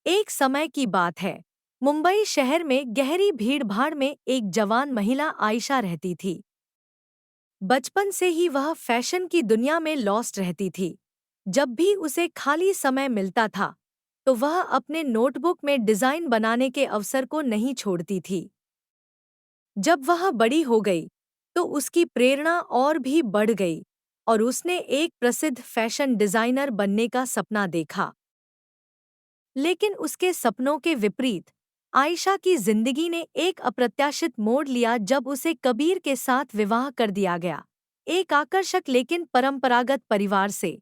एक समय की बात है। मुंबई शहर में गहरी भीड़-भाड़ में एक जवान महिला आयशा रहती थी। बचपन से ही वह फैशन की दुनिया में लॉस्ट रहती थी। जब भी उसे खाली समय मिलता था, तो वह अपने नोटबुक में डिज़ाइन बनाने के अवसर को नहीं छोड़ती थी। जब वह बड़ी हो गई, तो उसकी प्रेरणा और भी बढ़ गई और उसने एक प्रसिद्ध फैशन डिज़ाइनर बनने का सपना देखा। लेकिन उसके सपनों के विपरीत आयशा की जिंदगी ने एक अप्रत्याशित मोड़ लिया जब उसे कबीर के साथ विवाह कर दिया गया, एक आकर्षक लेकिन परंपरागत परिवार से।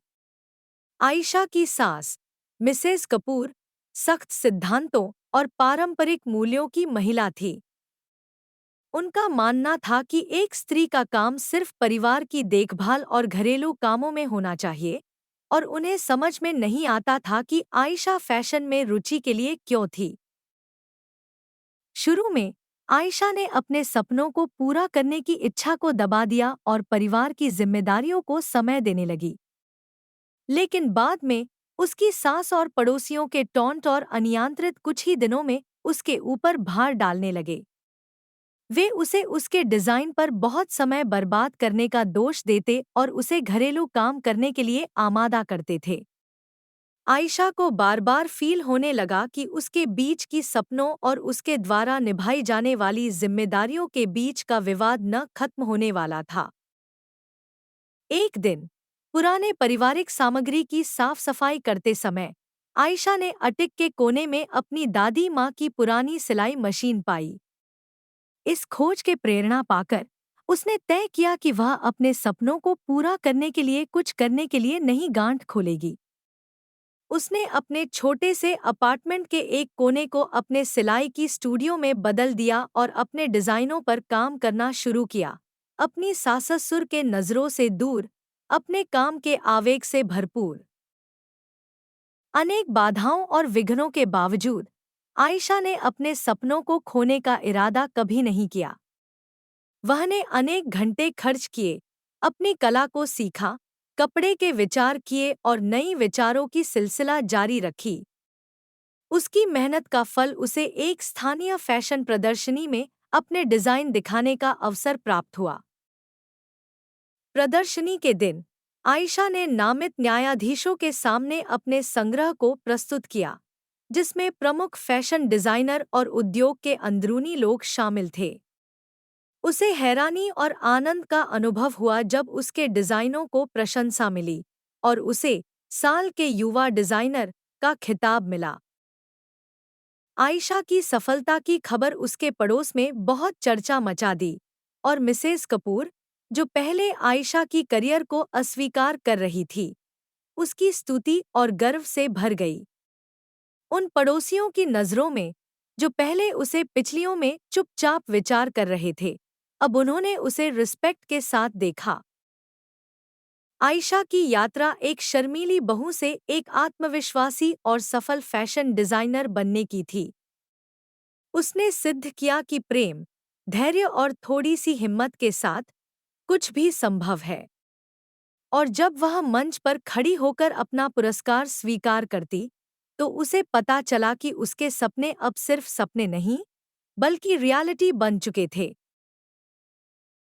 आयशा की सास मिसेस कपूर सख्त सिद्धांतों और पारंपरिक मूल्यों की महिला थी। उनका मानना था कि एक स्त्री का काम सिर्फ परिवार की देखभाल और घरेलू कामों में होना चाहिए, और उन्हें समझ में नहीं आता था कि आयशा फैशन में रुचि के लिए क्यों थी। शुरू में आयशा ने अपने सपनों को पूरा करने की इच्छा को दबा दिया और परिवार की जिम्मेदारियों को समय देने लगी। लेकिन बाद में उसकी सास और पड़ोसियों के टॉन्ट और अनियंत्रित कुछ ही दिनों में उसके ऊपर भार डालने लगे। वे उसे उसके डिजाइन पर बहुत समय बर्बाद करने का दोष देते और उसे घरेलू काम करने के लिए आमादा करते थे। आयशा को बार बार फील होने लगा कि उसके बीच की सपनों और उसके द्वारा निभाई जाने वाली जिम्मेदारियों के बीच का विवाद न खत्म होने वाला था। एक दिन पुराने पारिवारिक सामग्री की साफ सफाई करते समय आयशा ने अटिक के कोने में अपनी दादी माँ की पुरानी सिलाई मशीन पाई। इस खोज के प्रेरणा पाकर उसने तय किया कि वह अपने सपनों को पूरा करने के लिए कुछ करने के लिए नई गांठ खोलेगी। उसने अपने छोटे से अपार्टमेंट के एक कोने को अपने सिलाई की स्टूडियो में बदल दिया और अपने डिजाइनों पर काम करना शुरू किया, अपनी सास-ससुर के नजरों से दूर, अपने काम के आवेग से भरपूर। अनेक बाधाओं और विघ्नों के बावजूद आयशा ने अपने सपनों को खोने का इरादा कभी नहीं किया। वह ने अनेक घंटे खर्च किए, अपनी कला को सीखा, कपड़े के विचार किए और नई विचारों की सिलसिला जारी रखी। उसकी मेहनत का फल उसे एक स्थानीय फैशन प्रदर्शनी में अपने डिजाइन दिखाने का अवसर प्राप्त हुआ। प्रदर्शनी के दिन आयशा ने नामित न्यायाधीशों के सामने अपने संग्रह को प्रस्तुत किया, जिसमें प्रमुख फैशन डिजाइनर और उद्योग के अंदरूनी लोग शामिल थे। उसे हैरानी और आनंद का अनुभव हुआ जब उसके डिजाइनों को प्रशंसा मिली और उसे साल के युवा डिजाइनर का खिताब मिला। आयशा की सफलता की खबर उसके पड़ोस में बहुत चर्चा मचा दी और मिसेस कपूर, जो पहले आयशा की करियर को अस्वीकार कर रही थी, उसकी स्तुति और गर्व से भर गई। उन पड़ोसियों की नज़रों में, जो पहले उसे पिछलियों में चुपचाप विचार कर रहे थे, अब उन्होंने उसे रिस्पेक्ट के साथ देखा। आयशा की यात्रा एक शर्मीली बहू से एक आत्मविश्वासी और सफल फैशन डिजाइनर बनने की थी। उसने सिद्ध किया कि प्रेम, धैर्य और थोड़ी सी हिम्मत के साथ कुछ भी संभव है। और जब वह मंच पर खड़ी होकर अपना पुरस्कार स्वीकार करती, तो उसे पता चला कि उसके सपने अब सिर्फ सपने नहीं, बल्कि रियलिटी बन चुके थे।